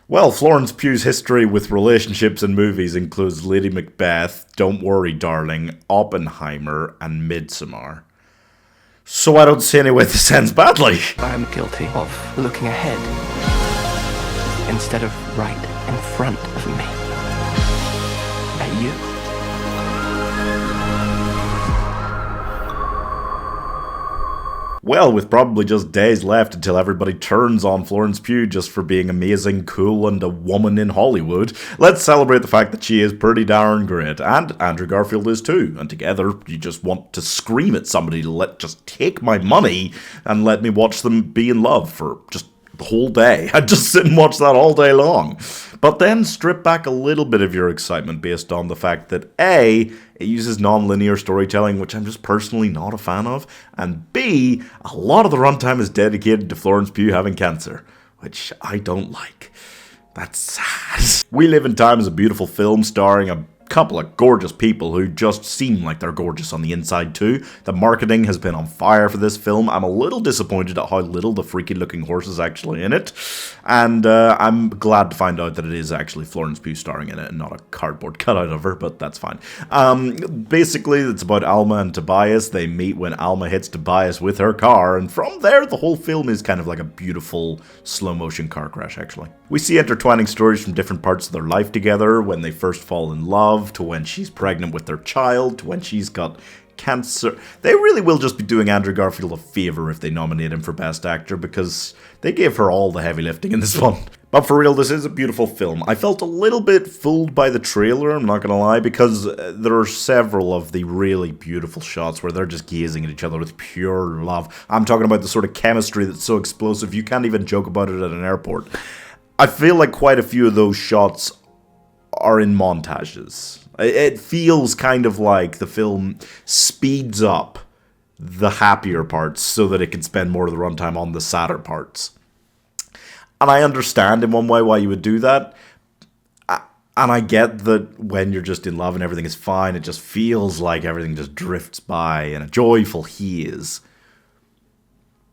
Well, Florence Pugh's history with relationships and movies includes Lady Macbeth, Don't Worry Darling, Oppenheimer, and Midsommar. So I don't see any way this ends badly. I'm guilty of looking ahead instead of right in front of me. At you. Well, with probably just days left until everybody turns on Florence Pugh just for being amazing, cool, and a woman in Hollywood, let's celebrate the fact that she is pretty darn great, and Andrew Garfield is too, and together you just want to scream at somebody to just take my money and let me watch them be in love for just the whole day. I'd just sit and watch that all day long. But then strip back a little bit of your excitement based on the fact that A, it uses non-linear storytelling, which I'm just personally not a fan of, and B, a lot of the runtime is dedicated to Florence Pugh having cancer, which I don't like. That's sad. We Live in Time is a beautiful film starring a couple of gorgeous people who just seem like they're gorgeous on the inside too. The marketing has been on fire for this film. I'm a little disappointed at how little the freaky looking horse is actually in it, and I'm glad to find out that it is actually Florence Pugh starring in it and not a cardboard cutout of her, but that's fine. Basically, it's about Alma and Tobias. They meet when Alma hits Tobias with her car, and from there the whole film is kind of like a beautiful slow motion car crash actually. We see intertwining stories from different parts of their life together, when they first fall in love, to when she's pregnant with their child, to when she's got cancer. They really will just be doing Andrew Garfield a favour if they nominate him for Best Actor, because they gave her all the heavy lifting in this one. But for real, this is a beautiful film. I felt a little bit fooled by the trailer, I'm not gonna lie, because there are several of the really beautiful shots where they're just gazing at each other with pure love. I'm talking about the sort of chemistry that's so explosive you can't even joke about it at an airport. I feel like quite a few of those shots are in montages. It feels kind of like the film speeds up the happier parts so that it can spend more of the runtime on the sadder parts. And I understand in one way why you would do that. And I get that when you're just in love and everything is fine, it just feels like everything just drifts by in a joyful haze.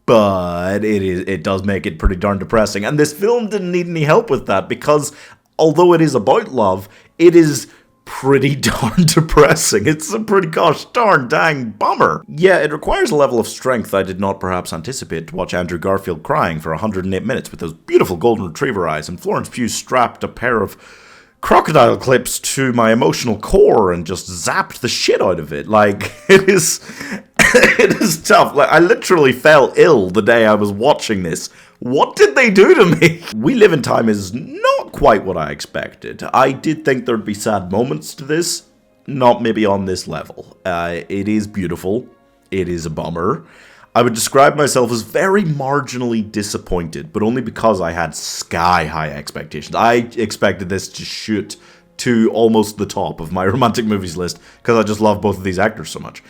But it does make it pretty darn depressing. And this film didn't need any help with that, because although it is about love, it is pretty darn depressing. It's a pretty gosh darn dang bummer. Yeah, it requires a level of strength I did not perhaps anticipate to watch Andrew Garfield crying for 108 minutes with those beautiful golden retriever eyes, and Florence Pugh strapped a pair of crocodile clips to my emotional core and just zapped the shit out of it. Like, it is tough. Like, I literally fell ill the day I was watching this. What did they do to me? We Live in Time is not quite what I expected. I did think there'd be sad moments to this, not maybe on this level. It is beautiful. It is a bummer. I would describe myself as very marginally disappointed, but only because I had sky-high expectations. I expected this to shoot to almost the top of my romantic movies list, because I just love both of these actors so much.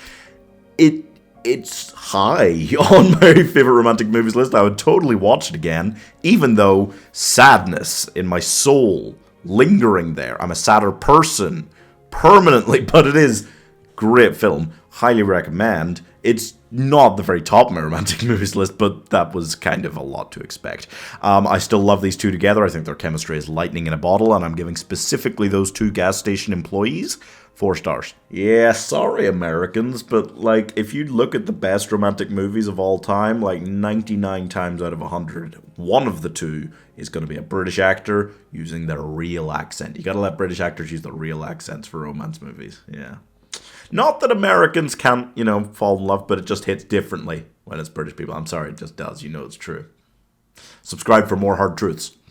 It's high on my favorite romantic movies list. I would totally watch it again, even though sadness in my soul lingering there. I'm a sadder person permanently, but it is great film. Highly recommend. It's not the very top of my romantic movies list, but that was kind of a lot to expect. I still love these two together. I think their chemistry is lightning in a bottle, and I'm giving specifically those two gas station employees 4 stars. Yeah, sorry Americans, but like, if you look at the best romantic movies of all time, like 99 times out of 100, one of the two is going to be a British actor using their real accent. You gotta let British actors use the real accents for romance movies, yeah. Not that Americans can't, fall in love, but it just hits differently when it's British people. I'm sorry, it just does. You know it's true. Subscribe for more hard truths.